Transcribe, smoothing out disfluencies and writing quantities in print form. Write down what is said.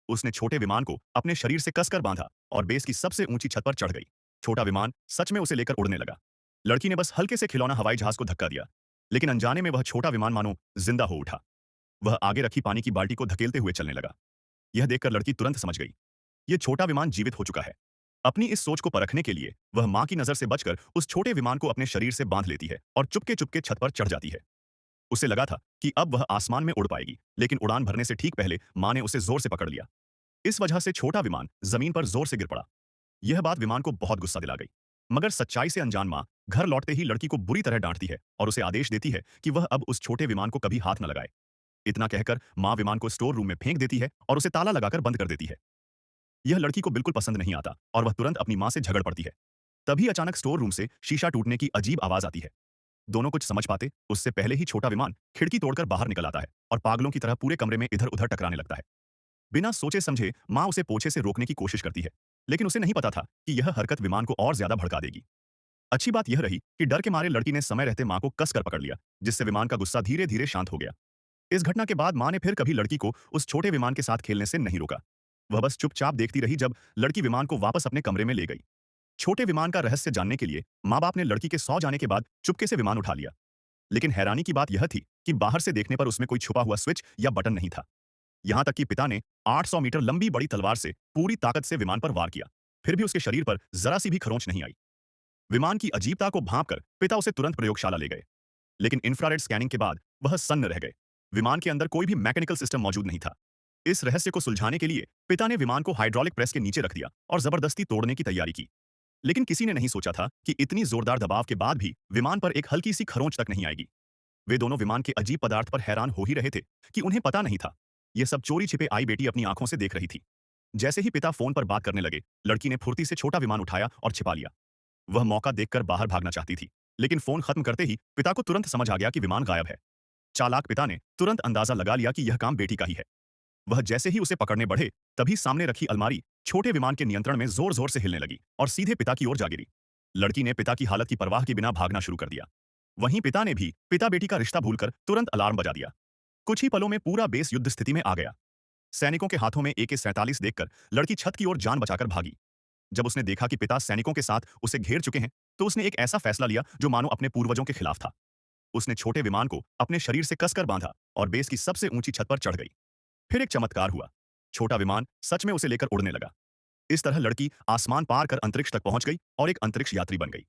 उसने छोटे विमान को अपने शरीर से कसकर बांधा और बेस की सबसे ऊंची छत पर चढ़ गई। छोटा विमान सच में उसे लेकर उड़ने लगा। लड़की ने बस हल्के से खिलौना हवाई जहाज को धक्का दिया, लेकिन अनजाने में वह छोटा विमान मानो जिंदा हो उठा। वह आगे रखी पानी की बाल्टी को धकेलते हुए चलने लगा। यह देखकर लड़की तुरंत समझ गई, ये छोटा विमान जीवित हो चुका है। अपनी इस सोच को परखने के लिए वह मां की नजर से बचकर उस छोटे विमान को अपने शरीर से बांध लेती है और चुपके चुपके छत पर चढ़ जाती है। उसे लगा था कि अब वह आसमान में उड़ पाएगी, लेकिन उड़ान भरने से ठीक पहले मां ने उसे जोर से पकड़ लिया। इस वजह से छोटा विमान जमीन पर जोर से गिर पड़ा। यह बात विमान को बहुत गुस्सा दिला गई। मगर सच्चाई से अनजान मां घर लौटते ही लड़की को बुरी तरह डांटती है और उसे आदेश देती है कि वह अब उस छोटे विमान को कभी हाथ न लगाए। इतना कहकर मां विमान को स्टोर रूम में फेंक देती है और उसे ताला लगाकर बंद कर देती है। यह लड़की को बिल्कुल पसंद नहीं आता और वह तुरंत अपनी मां से झगड़ पड़ती है। तभी अचानक स्टोर रूम से शीशा टूटने की अजीब आवाज आती है। दोनों कुछ समझ पाते उससे पहले ही छोटा विमान खिड़की तोड़कर बाहर निकल आता है और पागलों की तरह पूरे कमरे में इधर उधर टकराने लगता है। बिना सोचे समझे मां उसे पोछे से रोकने की कोशिश करती है, लेकिन उसे नहीं पता था कि यह हरकत विमान को और ज्यादा भड़का देगी। अच्छी बात यह रही कि डर के मारे लड़की ने समय रहते मां को कस कर पकड़ लिया, जिससे विमान का गुस्सा धीरे धीरे शांत हो गया। इस घटना के बाद मां ने फिर कभी लड़की को उस छोटे विमान के साथ खेलने से नहीं रोका। वह बस चुपचाप देखती रही जब लड़की विमान को वापस अपने कमरे में ले गई। छोटे विमान का रहस्य जानने के लिए माँ बाप ने लड़की के सौ जाने के बाद चुपके से विमान उठा लिया। लेकिन हैरानी की बात यह थी कि बाहर से देखने पर उसमें कोई छुपा हुआ स्विच या बटन नहीं था। यहां तक कि पिता ने 800 मीटर लंबी बड़ी तलवार से पूरी ताकत से विमान पर वार किया, फिर भी उसके शरीर पर जरा सी भी खरोंच नहीं आई। विमान की अजीबता को भांपकर पिता उसे तुरंत प्रयोगशाला ले गए, लेकिन इंफ्रारेड स्कैनिंग के बाद वह सन्न रह गए। विमान के अंदर कोई भी मैकेनिकल सिस्टम मौजूद नहीं था। इस रहस्य को सुलझाने के लिए पिता ने विमान को हाइड्रोलिक प्रेस के नीचे रख दिया और जबरदस्ती तोड़ने की तैयारी की। लेकिन किसी ने नहीं सोचा था कि इतनी जोरदार दबाव के बाद भी विमान पर एक हल्की सी खरोंच तक नहीं आएगी। वे दोनों विमान के अजीब पदार्थ पर हैरान हो ही रहे थे कि उन्हें पता नहीं था यह सब चोरी छिपे आई बेटी अपनी आंखों से देख रही थी। जैसे ही पिता फोन पर बात करने लगे, लड़की ने फुर्ती से छोटा विमान उठाया और छिपा लिया। वह मौका देखकर बाहर भागना चाहती थी, लेकिन फोन खत्म करते ही पिता को तुरंत समझ आ गया कि विमान गायब है। चालाक पिता ने तुरंत अंदाजा लगा लिया कि यह काम बेटी का ही है। वह जैसे ही उसे पकड़ने बढ़े, तभी सामने रखी अलमारी छोटे विमान के नियंत्रण में जोर जोर से हिलने लगी और सीधे पिता की ओर जा गिरी। लड़की ने पिता की हालत की परवाह के बिना भागना शुरू कर दिया। वहीं पिता ने भी पिता बेटी का रिश्ता भूलकर तुरंत अलार्म बजा दिया। कुछ ही पलों में पूरा बेस युद्ध स्थिति में आ गया। सैनिकों के हाथों में AK-47 देखकर लड़की छत की ओर जान बचाकर भागी। जब उसने देखा कि पिता सैनिकों के साथ उसे घेर चुके हैं, तो उसने एक ऐसा फैसला लिया जो मानो अपने पूर्वजों के खिलाफ था। उसने छोटे विमान को अपने शरीर से कसकर बांधा और बेस की सबसे ऊंची छत पर चढ़ गई। फिर एक चमत्कार हुआ। छोटा विमान सच में उसे लेकर उड़ने लगा। इस तरह लड़की आसमान पार कर अंतरिक्ष तक पहुंच गई और एक अंतरिक्ष यात्री बन गई।